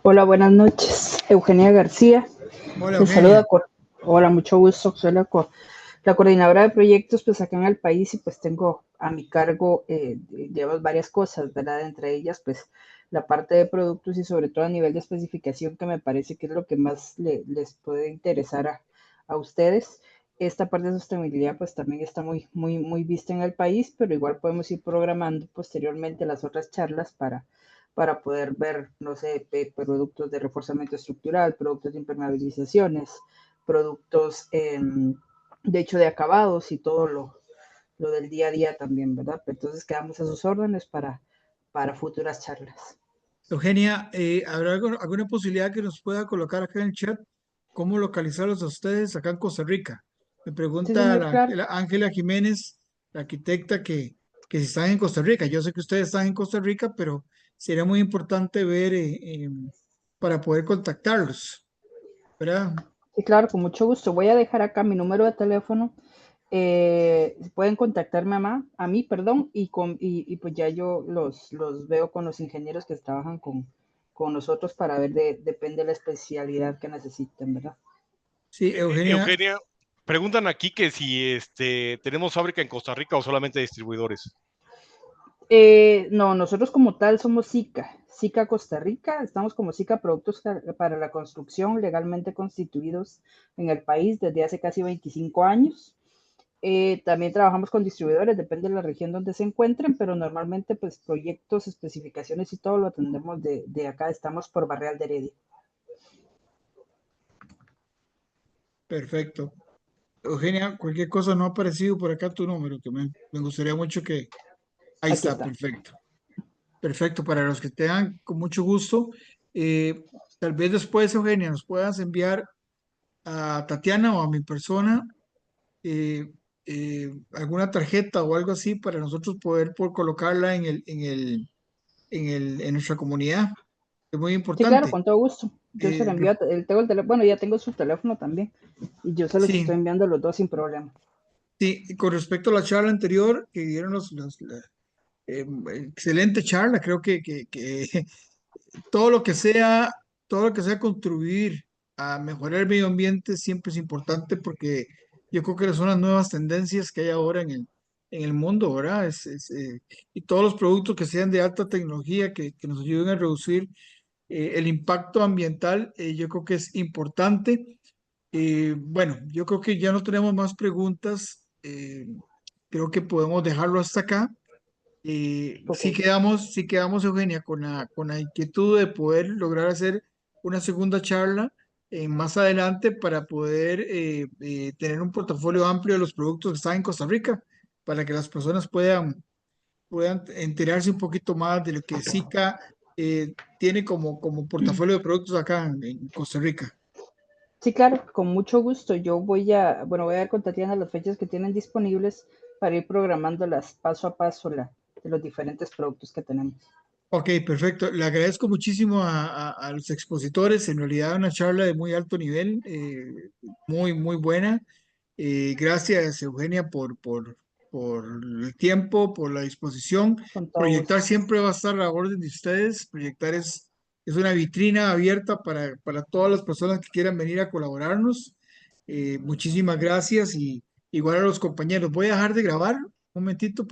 Hola, buenas noches. Eugenia García.
Hola,
Les saluda.
Eugenia.
Hola, mucho gusto. Soy la coordinadora de proyectos pues acá en el país y pues tengo a mi cargo llevas varias cosas, ¿verdad? Entre ellas pues la parte de productos y sobre todo a nivel de especificación que me parece que es lo que más les puede interesar a ustedes. Esta parte de sostenibilidad pues también está muy vista en el país, pero igual podemos ir programando posteriormente las otras charlas para poder ver, no sé, productos de reforzamiento estructural, productos de impermeabilizaciones, productos de hecho de acabados y todo lo del día a día también, ¿verdad? Entonces quedamos a sus órdenes para futuras charlas.
Eugenia, ¿habrá alguna posibilidad que nos pueda colocar acá en el chat cómo localizarlos a ustedes acá en Costa Rica? Me
Sí,
pregunta
señor, claro.
la Ángela Jiménez, la arquitecta, que si están en Costa Rica. Yo sé que ustedes están en Costa Rica, pero sería muy importante ver para poder contactarlos, ¿verdad?
Sí, claro, con mucho gusto. Voy a dejar acá mi número de teléfono. Pueden contactarme a mí, perdón, y pues ya yo los veo con los ingenieros que trabajan con nosotros para ver, depende de la especialidad que necesiten, ¿verdad?
Sí, Eugenia,
Eugenia, preguntan aquí que si tenemos fábrica en Costa Rica o solamente distribuidores.
No, nosotros como tal somos SICA Costa Rica, estamos como SICA Productos para la Construcción legalmente constituidos en el país desde hace casi 25 años. También trabajamos con distribuidores, depende de la región donde se encuentren, pero normalmente pues proyectos, especificaciones y todo lo atendemos de acá, estamos por Barreal de Heredia.
Perfecto. Eugenia, cualquier cosa no ha aparecido por acá tu número, que me gustaría mucho que... Ahí
Aquí
está,
está.
perfecto. Perfecto, para los que tengan con mucho gusto. eh, Tal vez después, Eugenia, nos puedas enviar a Tatiana o a mi persona eh, alguna tarjeta o algo así para nosotros poder por colocarla en nuestra comunidad. Es muy
Sí, claro,
importante.
con todo gusto. Yo se lo
Eh,
envío, tengo el teléfono, bueno, ya tengo su teléfono también, y yo se los estoy
sí,
enviando los dos sin problema.
sí, y con respecto a la charla anterior que dieron eh, excelente charla, creo que todo lo que sea, todo lo que sea contribuir a mejorar el medio ambiente siempre es importante porque yo creo que son las nuevas tendencias que hay ahora en el mundo, ¿verdad? Y todos los productos que sean de alta tecnología que nos ayuden a reducir el impacto ambiental, yo creo que es importante. Bueno, yo creo que ya no tenemos más preguntas. Creo que podemos dejarlo hasta acá.
Ok,
Sí quedamos, Eugenia, con la inquietud de poder lograr hacer una segunda charla más adelante para poder tener un portafolio amplio de los productos que están en Costa Rica, para que las personas puedan enterarse un poquito más de lo que SICA tiene como portafolio de productos acá en Costa Rica.
sí, claro, con mucho gusto. Yo voy a, bueno, voy a ver con Tatiana las fechas que tienen disponibles para ir programándolas paso a paso de los diferentes productos que tenemos.
Ok, perfecto. Le agradezco muchísimo a los expositores. En realidad, una charla de muy alto nivel, muy buena. Gracias, Eugenia, por el tiempo, por la disposición.
Con todo
Proyectar
gusto.
siempre va a estar a la orden de ustedes. Proyectar es una vitrina abierta para todas las personas que quieran venir a colaborarnos. Muchísimas gracias y igual a los compañeros. Voy a dejar de grabar un momentito